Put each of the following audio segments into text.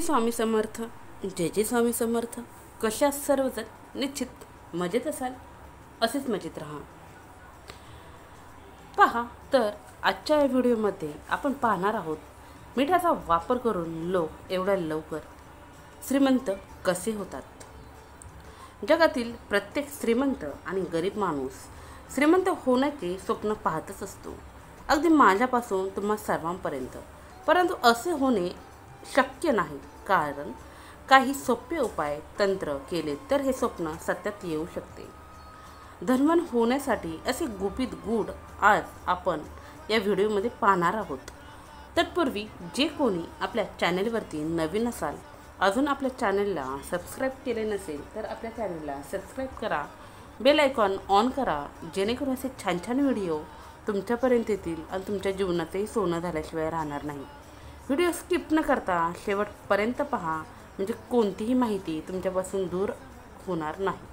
स्वामी समर्थ. जय स्वामी समर्थ. कशा सर्वजण निश्चित मजेत असाल, असेच मजेत राहा. पहा तर आजच्या या व्हिडिओमध्ये आपण पाहणार आहोत मिठाचा वापर करून लोक एवढ्या लवकर श्रीमंत कसे होतात. जगातील प्रत्येक श्रीमंत आणि गरीब माणूस श्रीमंत होण्याचे स्वप्न पाहतच असतो, अगदी माझ्यापासून तुम्हा सर्वांपर्यंत. परंतु असे होणे शक्य नाही, कारण काही सोपे उपाय तंत्र केले तर हे स्वप्न सत्यात येऊ शकते. धनवान होण्यासाठी असे गुपित गूढ आज आपण या व्हिडिओमध्ये पाहणार आहोत. तत्पूर्वी जे कोणी आपल्या चॅनलवरती नवीन असाल, अजून आपल्या चॅनलला सबस्क्राईब केले नसेल तर आपल्या चॅनलला सबस्क्राईब करा, बेल आयकॉन ऑन करा, जेणेकरून असे छान छान व्हिडिओ तुमच्यापर्यंत येतील आणि तुमच्या जीवनाचंही सोनं झाल्याशिवाय राहणार नाही. व्हिडिओ स्किप न करता शेवटपर्यंत पहा, म्हणजे कोणतीही माहिती तुमच्यापासून दूर होणार नाही.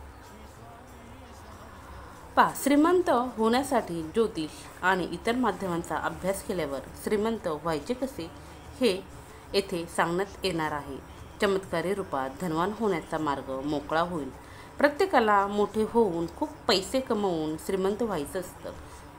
श्रीमंत होण्यासाठी ज्योतिष आणि इतर माध्यमांचा अभ्यास केल्यावर श्रीमंत व्हायचे कसे हे येथे सांगण्यात येणार आहे. चमत्कारी रूपात धनवान होण्याचा मार्ग मोकळा होईल. प्रत्येकाला मोठे होऊन खूप पैसे कमवून श्रीमंत व्हायचं असतं.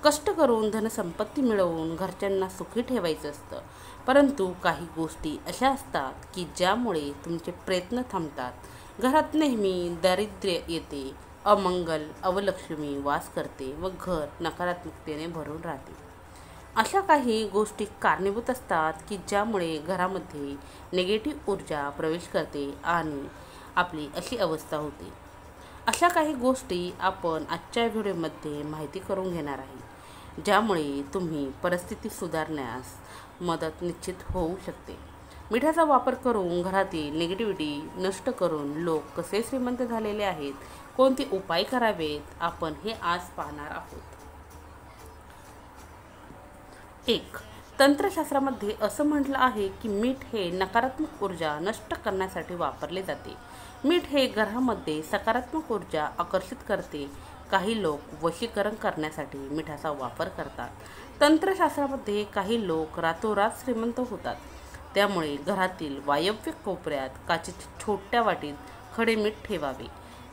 कष्ट करून धनसंपत्ती मिळवून घरच्यांना सुखी ठेवायचं असतं. परंतु काही गोष्टी अशा असतात की ज्यामुळे तुमचे प्रयत्न थांबतात. घरात नेहमी दारिद्र्य येते, अमंगल अवलक्ष्मी वास करते व घर नकारात्मकतेने भरून राहते. अशा काही गोष्टी कारणीभूत असतात की ज्यामुळे घरामध्ये निगेटिव्ह ऊर्जा प्रवेश करते आणि आपली अशी अवस्था होते. अशा काही गोष्टी आपण आजच्या व्हिडिओमध्ये माहिती करून घेणार आहे, ज्यामुळे तुम्ही परिस्थिती सुधारण्यास मदत निश्चित होऊ शकते. मिठाचा वापर करून घरातील निगेटिव्हिटी नष्ट करून लोक कसे श्रीमंत झालेले आहेत, कोणते उपाय करावेत, आपण हे आज पाहणार आहोत. 1. तंत्रशास्त्रामध्ये असं म्हटलं आहे की मीठ हे नकारात्मक ऊर्जा नष्ट करण्यासाठी वापरले जाते. मीठ हे घरामध्ये सकारात्मक ऊर्जा आकर्षित करते. काही लोक वशीकरण करण्यासाठी मिठाचा वापर करतात. तंत्रशास्त्रामध्ये काही लोक रातोरात श्रीमंत होतात. त्यामुळे घरातील वायव्य कोपऱ्यात काचेच्या छोट्या वाटीत खडे मीठ ठेवावे.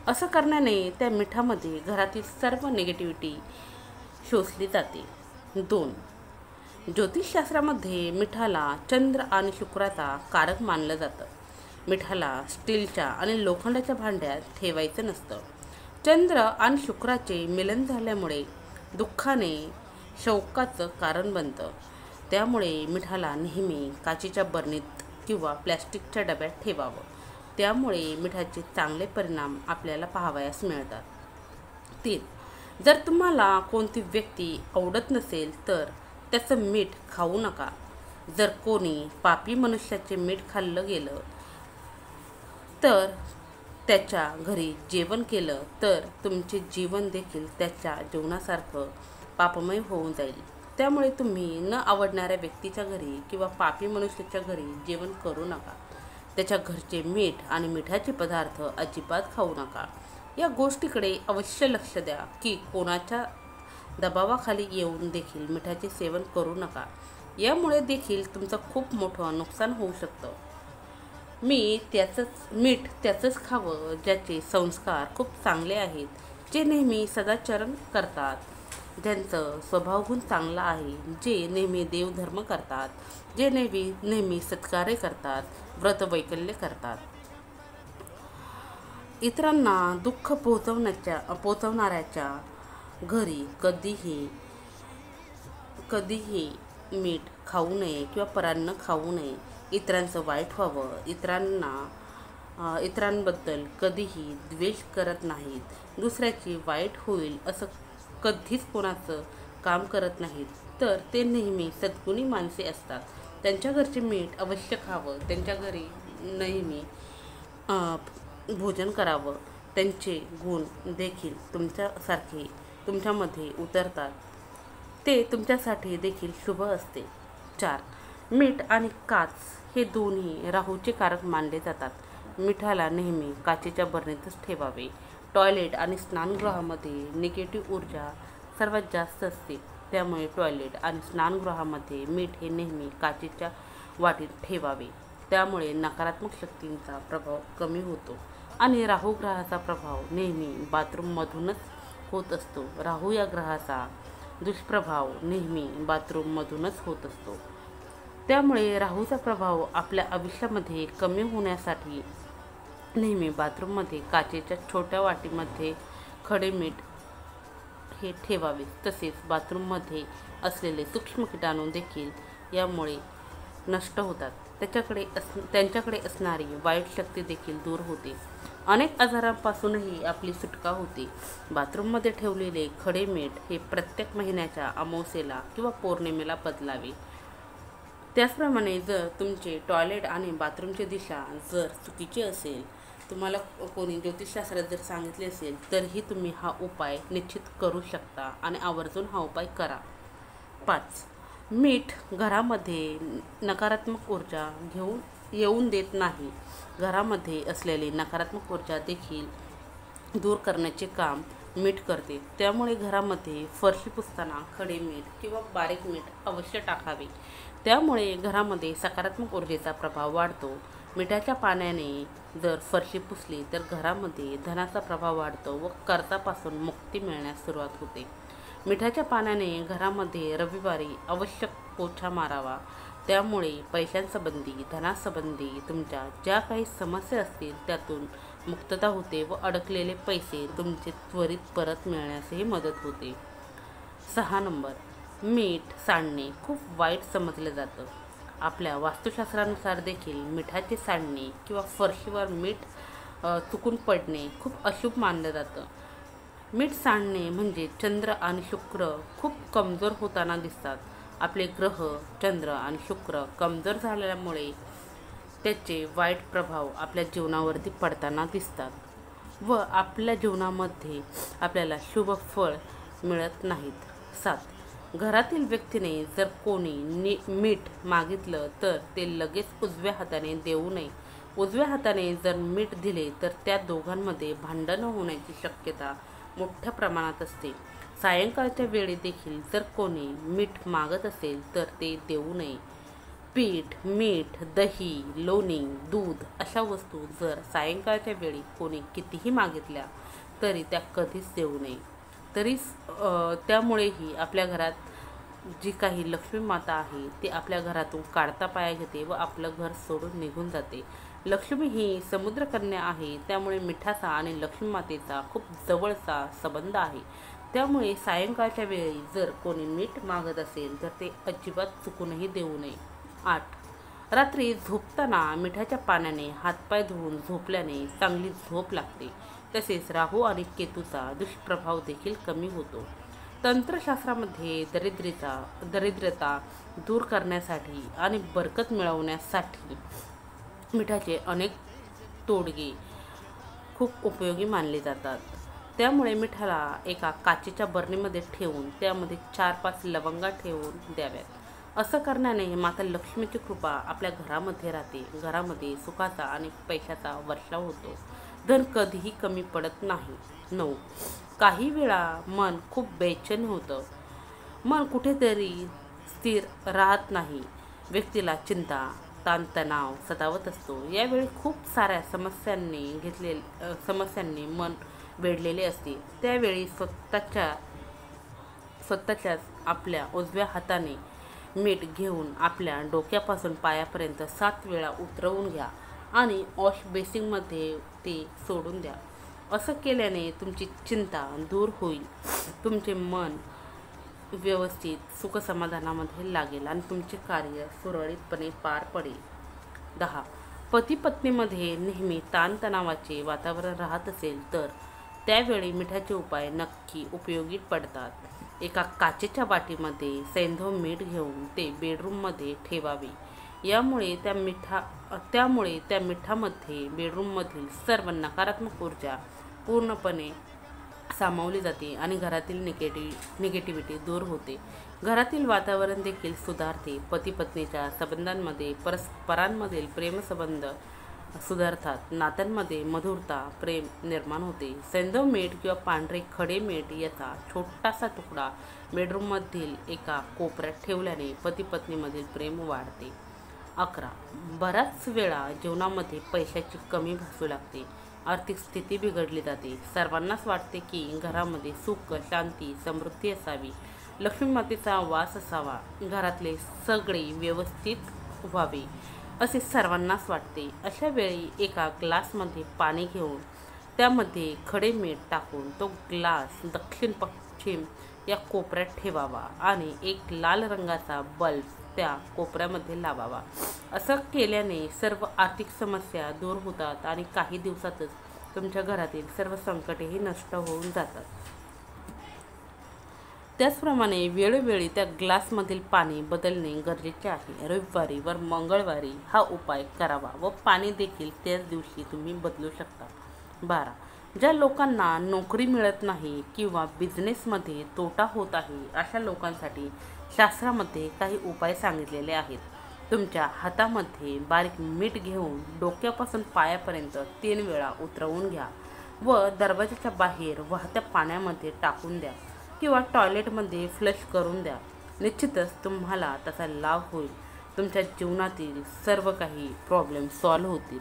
असं करण्याने त्या मिठामध्ये घरातील सर्व निगेटिव्हिटी शोषली जाते. 2. ज्योतिषशास्त्रामध्ये मिठाला चंद्र आणि शुक्राचा कारक मानलं जातं. मिठाला स्टीलच्या आणि लोखंडाच्या भांड्यात ठेवायचं नसतं. चंद्र आणि शुक्राचे मिलन झाल्यामुळे दुःखाने शोकाचं कारण बनतं. त्यामुळे मिठाला नेहमी काचेच्या बरणीत किंवा प्लॅस्टिकच्या डब्यात ठेवावं. त्यामुळे मिठाचे चांगले परिणाम आपल्याला पाहावयास मिळतात. 3. जर तुम्हाला कोणती व्यक्ती आवडत नसेल तर त्याचं मीठ खाऊ नका. जर कोणी पापी मनुष्याचे मीठ खाल्लं गेलं तर त्याच्या घरी जेवण केलं तर तुमचे जीवन देखील त्याच्या जीवनासारखं पापमय होऊन जाईल. त्यामुळे तुम्ही न आवडणाऱ्या व्यक्तीच्या घरी किंवा पापी मनुष्याच्या घरी जेवण करू नका. त्याच्या घरचे मीठ आणि मिठाचे पदार्थ अजिबात खाऊ नका. या गोष्टीकडे अवश्य लक्ष द्या की कोणाच्या दबावाखाली येऊन देखील मिठाचे सेवन करू नका. यामुळे देखील तुमचं खूप मोठं नुकसान होऊ शकतं. मीठ त्याचंच खावं ज्याचे संस्कार खूप चांगले आहेत, जे नेहमी सदाचरण करतात, ज्यांचं स्वभावगुण चांगला आहे, जे नेहमी देवधर्म करतात, जे नेहमी सत्कार्य करतात, व्रतवैकल्य करतात. इतरांना दुःख पोचवणाऱ्याच्या घरी कधीही मीठ खाऊ नये किंवा परान्न खाऊ नये. इतरांचं वाईट व्हावं, इतरांबद्दल कधीही द्वेष करत नाहीत. दुसऱ्याची वाईट होईल असं कधीच कोणाचं काम करत नाहीत. तर ते नेहमी सद्गुणी माणसे असतात. त्यांच्या घरचे मीठ अवश्य खावं. त्यांच्या घरी नेहमी भोजन करावं. त्यांचे गुण देखील तुमच्यासारखे तुमच्यामध्ये उतरतात. ते तुमच्यासाठी देखील शुभ असते. 4. मीठ आणि काच हे दोन्ही राहूचे कारक मानले जातात. मिठाला नेहमी काचेच्या बरणीतच ठेवावे. टॉयलेट आणि स्नानगृहामध्ये निगेटिव्ह ऊर्जा सर्वात जास्त असते. त्यामुळे टॉयलेट आणि स्नानगृहामध्ये मीठ हे नेहमी काचेच्या वाटीत ठेवावे. त्यामुळे नकारात्मक शक्तींचा प्रभाव कमी होतो आणि राहू ग्रहाचा प्रभाव नेहमी बाथरूममधूनच होत असतो. राहू या ग्रहाचा दुष्प्रभाव नेहमी बाथरूममधूनच होत असतो. त्यामुळे राहूचा प्रभाव आपल्या आयुष्यामध्ये कमी होण्यासाठी नेहमी बाथरूममध्ये काचेच्या छोट्या वाटीमध्ये खडे मीठ हे ठेवावे. तसेच बाथरूममध्ये असलेले सूक्ष्म किटाणू देखील यामुळे नष्ट होतात. त्यांच्याकडे असणारी वाईट शक्ती देखील दूर होते. अनेक आजारांपासूनही आपली सुटका होते. बाथरूममध्ये ठेवलेले खडे मीठ हे प्रत्येक महिन्याच्या अमावस्येला किंवा पौर्णिमेला बदलावे. त्याचप्रमाणे जर तुमचे टॉयलेट आणि बाथरूमची दिशा जर चुकीची असेल, तुम्हाला कोणी ज्योतिषशास्त्रात जर सांगितले असेल, तरीही तुम्ही हा उपाय निश्चित करू शकता आणि आवर्जून हा उपाय करा. 5. मीठ घरामध्ये नकारात्मक ऊर्जा येऊन देत नाही. घरामध्ये असलेली नकारात्मक ऊर्जा देखील दूर करण्याचे काम मीठ करते. त्यामुळे घरामध्ये फरशी पुसताना खडे मीठ किंवा बारीक मीठ अवश्य टाकावे. त्यामुळे घरामध्ये सकारात्मक ऊर्जेचा प्रभाव वाढतो. मिठाच्या पाण्याने जर फरशी पुसली तर घरामध्ये धनाचा प्रभाव वाढतो व कर्जापासून मुक्ती मिळण्यास सुरुवात होते. मिठाच्या पाण्याने घरामध्ये रविवारी आवश्यक पोछा मारावा. त्यामुळे पैशांसंबंधी, धनासंबंधी तुमच्या ज्या काही समस्या असतील त्यातून मुक्तता होते व अडकलेले पैसे तुमचे त्वरित परत मिळण्यासही मदत होते. 6 नंबर, मीठ सांडणे खूप वाईट समजलं जातं. आपल्या वास्तुशास्त्रानुसार देखील मिठाचे सांडणे किंवा फरशीवर मीठ चुकून पडणे खूप अशुभ मानलं जातं. मीठ सांडणे म्हणजे चंद्र आणि शुक्र खूप कमजोर होताना दिसतात. आपले ग्रह चंद्र आणि शुक्र कमजोर झाल्यामुळे त्याचे वाईट प्रभाव आपल्या जीवनावरती पडताना दिसतात व आपल्या जीवनामध्ये आपल्याला शुभ फळ मिळत नाहीत. 7. घरातील व्यक्तीने जर कोणी मीठ मागितलं तर ते लगेच उजव्या हाताने देऊ नये. उजव्या हाताने जर मीठ दिले तर त्या दोघांमध्ये भांडण होण्याची शक्यता मोठ्या प्रमाणात असते. सायंकाळच्या वेळी देखील जर कोणी मीठ मागत असेल तर ते देऊ नये. पीठ, मीठ, दही, लोणी, दूध अशा वस्तू जर सायंकाळच्या वेळी कोणी कितीही मागितल्या तरी त्या कधीच देऊ नये. त्यामुळेही आपल्या घरात जी काही लक्ष्मी माता आहे ती आपल्या घरातून काढता पाया घेते व आपलं घर सोडून निघून जाते. लक्ष्मी ही समुद्रकन्या आहे. त्यामुळे मिठाचा आणि लक्ष्मी मातेचा खूप जवळचा संबंध आहे. त्यामुळे सायंकाळच्या वेळी जर कोणी मीठ मागत असेल तर ते अजिबात चुकूनही देऊ नये. 8. रात्री झोपताना मिठाच्या पाण्याने हातपाय धुवून झोपल्याने चांगली झोप लागते. तसेच राहू आणि केतूचा दुष्प्रभाव देखील कमी होतो. तंत्रशास्त्रामध्ये दरिद्रता दूर करण्यासाठी आणि बरकत मिळवण्यासाठी मिठाचे अनेक तोडगे खूप उपयोगी मानले जातात. त्यामुळे मिठाला एका काचेच्या बरणीमध्ये ठेवून त्यामध्ये 4-5 लवंगा ठेवून द्याव्यात. असं करण्याने माता लक्ष्मीची कृपा आपल्या घरामध्ये राहते. घरामध्ये सुखाचा आणि पैशाचा वर्षाव होतो. धन कधीही कमी पडत नाही. 9. काही वेळा मन खूप बेचैन होतं. मन कुठेतरी स्थिर राहत नाही. व्यक्तीला चिंता, ताणतणाव सतावत असतो. यावेळी खूप साऱ्या समस्यांनी मन वेढलेले असते. त्यावेळी स्वतःच्याच आपल्या उजव्या हाताने मीठ घेऊन आपल्या डोक्यापासून पायापर्यंत 7 वेळा उतरवून घ्या आणि वॉश बेसिनमध्ये ते सोडून द्या. असं केल्याने तुमची चिंता दूर होईल. तुमचे मन व्यवस्थित सुखसमाधानामध्ये लागेल आणि तुमचे कार्य सुरळीतपणे पार पडेल. 10. पती पत्नीमध्ये नेहमी ताणतणावाचे वातावरण राहत असेल तर त्यावेळी मिठाचे उपाय नक्की उपयोगी पडतात. एका काचेच्या वाटीमध्ये सैंधव मीठ घेऊन ते बेडरूममध्ये ठेवावे. त्यामुळे त्या मिठामध्ये बेडरूममधील सर्व नकारात्मक ऊर्जा पूर्णपणे सामावली जाते आणि घरातील निगेटिव्हिटी दूर होते. घरातील वातावरण देखील सुधारते. पती पत्नीच्या संबंधांमध्ये परस्परांमधील प्रेमसंबंध सुधारतात. नात्यांमध्ये मधुरता, प्रेम निर्माण होते. सैंधव मीठ किंवा पांढरे खडे मीठ याचा छोटासा तुकडा बेडरूममधील एका कोपऱ्यात ठेवल्याने पती पत्नीमधील प्रेम वाढते. 11. बऱ्याच वेळा जीवनामध्ये पैशाची कमी भासू लागते. आर्थिक स्थिती बिघडली जाते. सर्वांनाच वाटते की घरामध्ये सुख, शांती, समृद्धी असावी, लक्ष्मी मातेचा वास असावा, घरातले सगळे व्यवस्थित व्हावे असे सर्वांनाच वाटते. अशा वेळी एका ग्लासमध्ये पाणी घेऊन त्यामध्ये खडे मीठ टाकून तो ग्लास दक्षिण पश्चिम या कोपऱ्यात ठेवावा आणि एक लाल रंगाचा बल्ब त्या कोपऱ्यामध्ये लावावा. असं केल्याने सर्व आर्थिक समस्या दूर होतात आणि काही दिवसातच तुमच्या घरातील सर्व संकटेही नष्ट होऊन जातात. त्याचप्रमाणे वेळोवेळी त्या ग्लासमधील पाणी बदलणे गरजेचे आहे. रविवारी व मंगळवारी हा उपाय करावा व पाणी देखील त्याच दिवशी तुम्ही बदलू शकता. 12. ज्या लोकांना नोकरी मिळत नाही किंवा बिझनेसमध्ये तोटा होत आहे अशा लोकांसाठी शास्त्रामध्ये काही उपाय सांगितलेले आहेत. तुमच्या हातामध्ये बारीक मीठ घेऊन डोक्यापासून पायापर्यंत 3 वेळा उतरवून घ्या व दरवाजाच्या बाहेर वाहत्या पाण्यामध्ये टाकून द्या किंवा टॉयलेटमध्ये फ्लश करून द्या. निश्चितच तुम्हाला त्याचा लाभ होईल. तुमच्या जीवनातील सर्व काही प्रॉब्लेम सॉल्व्ह होतील.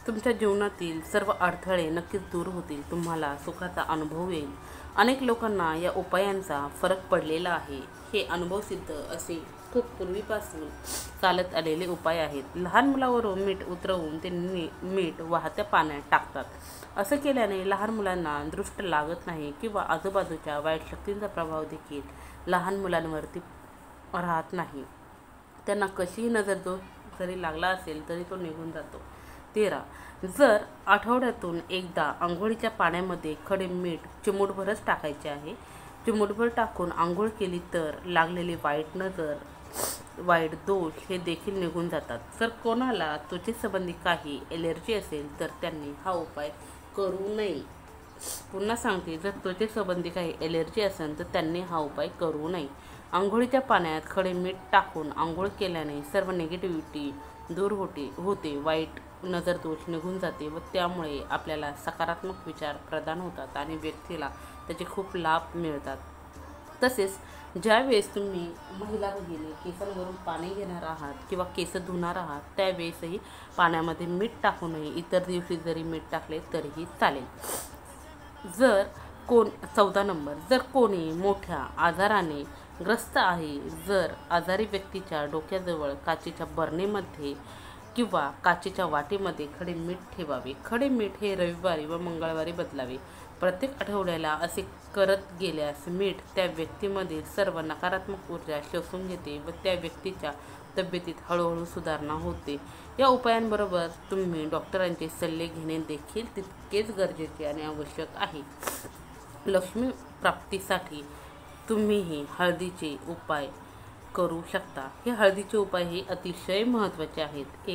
तुमच्या जीवनातील सर्व अडथळे नक्कीच दूर होतील. तुम्हाला सुखाचा अनुभव येईल. अनेक लोकांना या उपायांचा फरक पडलेला आहे. हे अनुभवसिद्ध असे खूप पूर्वीपासून चालत आलेले उपाय आहेत. लहान मुलावरून मीठ उतरवून ते मीठ वाहत्या पाण्यात टाकतात. असं केल्याने लहान मुलांना दृष्ट लागत नाही किंवा आजूबाजूच्या वाईट शक्तींचा प्रभाव देखील लहान मुलांवरती राहत नाही. त्यांना कशीही नजर जरी लागला असेल तरी तो निघून जातो. 13. जर आठवड्यातून एकदा आंघोळीच्या पाण्यामध्ये खडे मीठ चिमूटभरच टाकायचे आहे. चिमूटभर टाकून आंघोळ केली तर लागलेली वाईट नजर, वाईट दोष हे देखील निघून जातात. जर कोणाला त्वचेसंबंधी काही एलर्जी असेल तर त्यांनी हा उपाय करू नये. पुन्हा सांगते, जर त्वचेसंबंधी काही एलर्जी असेल तर त्यांनी हा उपाय करू नये. आंघोळीच्या पाण्यात खडे मीठ टाकून आंघोळ केल्याने सर्व निगेटिव्हिटी दूर होते, वाईट नजर दोष निघून जाते व त्यामुळे आपल्याला सकारात्मक विचार प्रदान होतात आणि व्यक्तीला त्याचे खूप लाभ मिळतात. तसेच ज्यावेळेस तुम्ही महिला भगिनी केसांवरून पाणी घेणार आहात किंवा केस धुणार आहात त्यावेळेसही पाण्यामध्ये मीठ टाकू नये. इतर दिवशी जरी मीठ टाकले तरीही चालेल. 14 नंबर, जर कोणी मोठ्या आजाराने ग्रस्त आहे, जर आजारी व्यक्तीच्या डोक्याजवळ काचेच्या बरणीमध्ये किंवा काचेच्या वाटीमध्ये खडे मीठ ठेवावे. खडे मीठ हे रविवारी व मंगळवारी बदलावे. प्रत्येक आठवड्याला असे करत गेल्यास मीठ त्या व्यक्तीमधील सर्व नकारात्मक ऊर्जा शोषून घेते व त्या व्यक्तीच्या तब्येतीत हळूहळू सुधारणा होते. या उपायांबरोबर तुम्ही डॉक्टरांचे सल्ले घेणे देखील तितकेच गरजेचे आणि आवश्यक आहे. लक्ष्मी प्राप्तीसाठी तुम्हीही हळदीचे उपाय करू शकता. हे हळदीचे उपाय हे अतिशय महत्त्वाचे आहेत.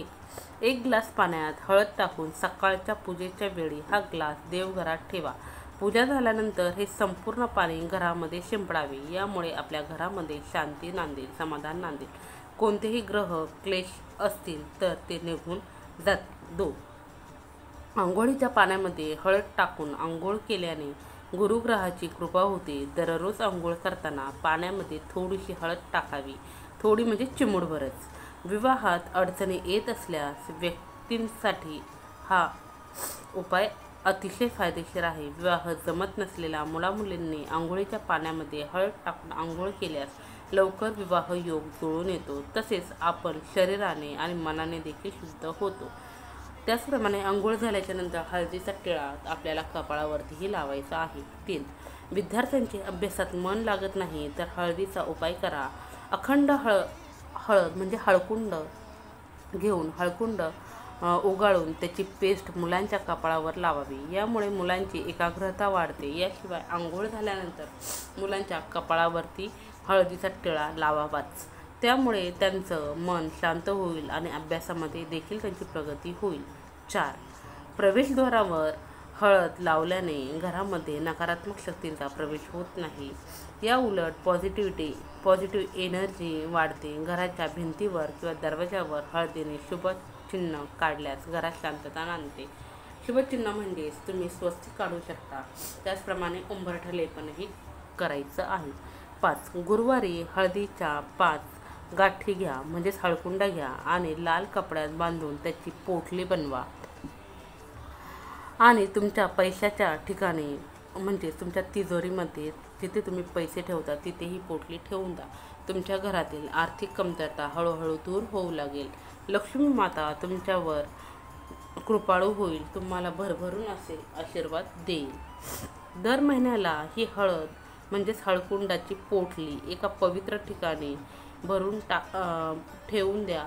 एक ग्लास पाण्यात हळद टाकून सकाळच्या पूजेच्या वेळी हा ग्लास देवघरात ठेवा. पूजा झाल्यानंतर हे संपूर्ण पाणी घरामध्ये शिंपडावे. यामुळे आपल्या घरामध्ये शांती नांदेल, समाधान नांदेल. कोणतेही ग्रह क्लेश असतील तर ते निघून जातील. 2. आंघोळीच्या पाण्यामध्ये हळद टाकून आंघोळ केल्याने गुरुग्रहाची कृपा होते. दररोज आंघोळ करताना पाण्यामध्ये थोडीशी हळद टाकावी. थोडी म्हणजे चिमूटभरच. विवाहात अडचणी येत असल्यास व्यक्तींसाठी हा उपाय अतिशय फायदेशीर आहे. विवाह जमत नसलेल्या मुलामुलींनी आंघोळीच्या पाण्यामध्ये हळद टाकून आंघोळ केल्यास लवकर विवाह योग जुळून येतो. तसेच आपण शरीराने आणि मनाने देखील शुद्ध होतो. त्याचप्रमाणे आंघोळ झाल्याच्या नंतर हळदीचा टिळा आपल्याला कपाळावरतीही लावायचा आहे. 3. विद्यार्थ्यांचे अभ्यासात मन लागत नाही तर हळदीचा उपाय करा. अखंड हळद म्हणजे हळकुंड घेऊन हळकुंड उगाळून त्याची पेस्ट मुलांच्या कपाळावर लावावी. यामुळे मुलांची एकाग्रता वाढते. याशिवाय आंघोळ झाल्यानंतर मुलांच्या कपाळावरती हळदीचा टिळा लावावाच. त्यामुळे त्यांचं मन शांत होईल आणि अभ्यासामध्ये देखील त्यांची प्रगती होईल. 4. प्रवेशद्वारावर हळद लावल्याने घरामध्ये नकारात्मक शक्तींचा प्रवेश होत नाही. या उलट पॉझिटिव्ह एनर्जी वाढते. घराच्या भिंतीवर किंवा दरवाजावर हळदीने शुभ चिन्ह काढल्यास घरात शांतता नांदते. शुभचिन्ह म्हणजेच तुम्ही स्वस्तिक काढू शकता. त्याचप्रमाणे उंबरठा लेपनही करायचं आहे. 5. गुरुवारी हळदीच्या 5 गाठी घ्या म्हणजेच हळकुंडा घ्या आणि लाल कपड्यात बांधून त्याची पोटली बनवा आणि तुमच्या पैशाच्या ठिकाणी म्हणजे तुमच्या तिजोरीमध्ये जिथे तुम्ही पैसे ठेवता तिथे ही पोटली ठेवून द्या. तुमच्या घरातील आर्थिक कमतरता हळूहळू दूर होऊ लागेल. लक्ष्मी माता तुमच्यावर कृपाळू होईल, तुम्हाला भरभरून असे आशीर्वाद देईल. दर महिन्याला ही हळद म्हणजेच हळकुंडाची पोटली एका पवित्र ठिकाणी भरून ठेवून द्या.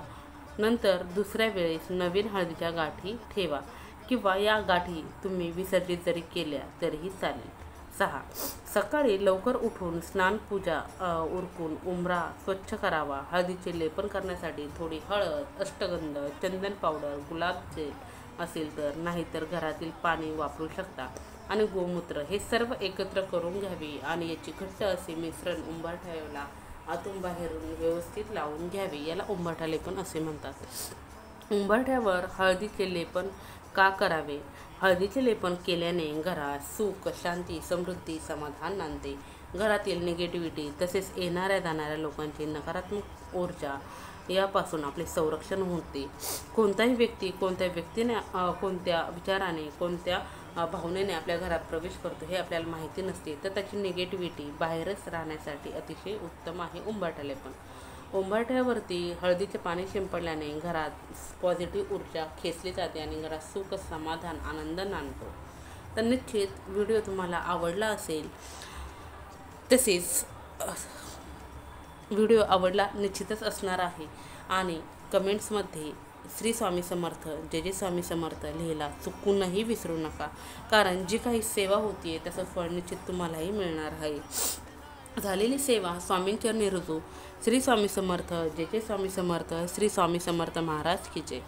नंतर दुसऱ्या वेळेस नवीन हळदीच्या गाठी ठेवा किंवा या गाठी तुम्ही विसर्जित जरी केल्या तरीही चालेल. 6. सकाळी लवकर उठून स्नान पूजा उरकून उंबरा स्वच्छ करावा. हळदीचे लेपन करण्यासाठी थोडी हळद, अष्टगंध, चंदन पावडर, गुलाबजेल असेल तर, नाहीतर घरातील पाणी वापरू शकता आणि गोमूत्र हे सर्व एकत्र करून घ्यावे आणि याची घट्ट असे मिश्रण उंबरठ्याला आतून बाहेरून व्यवस्थित लावून घ्यावे. याला उंबरठा लेपन असे म्हणतात. उंबरठ्यावर हळदीचे लेपन का करावे? हळदीचे लेपन केल्याने घरात सुख, शांती, समृद्धी, समाधान नांदते. घरातील निगेटिव्हिटी तसेच येणाऱ्या जाणाऱ्या लोकांची नकारात्मक ऊर्जा यापासून आपले संरक्षण होते. कोणताही व्यक्ती कोणत्या व्यक्तीने कोणत्या विचाराने कोणत्या भावनेने आपल्या घरात प्रवेश करतो हे आपल्याला माहिती नसते, तर त्याची निगेटिव्हिटी बाहेरच राहण्यासाठी अतिशय उत्तम आहे उंबरठा लेपन. उंबरठ्यावरती हळदीचे पाणी शिंपडल्याने घरात पॉझिटिव्ह ऊर्जा खेचली जाते आणि घरात सुख, समाधान, आनंद नांदतो. तर निश्चित व्हिडिओ तुम्हाला आवडला असेल. तसेच व्हिडिओ आवडला निश्चितच असणार आहे आणि कमेंट्समध्ये श्री स्वामी समर्थ, जय जय स्वामी समर्थ लिहायला चुकूनही विसरू नका, कारण जी काही सेवा होती आहे त्याचं फळ निश्चित तुम्हालाही मिळणार आहे. झालेली सेवा स्वामींचरणी रुजू. श्री स्वामी समर्थ, जय जय स्वामी समर्थ, श्री स्वामी समर्थ महाराज की जय.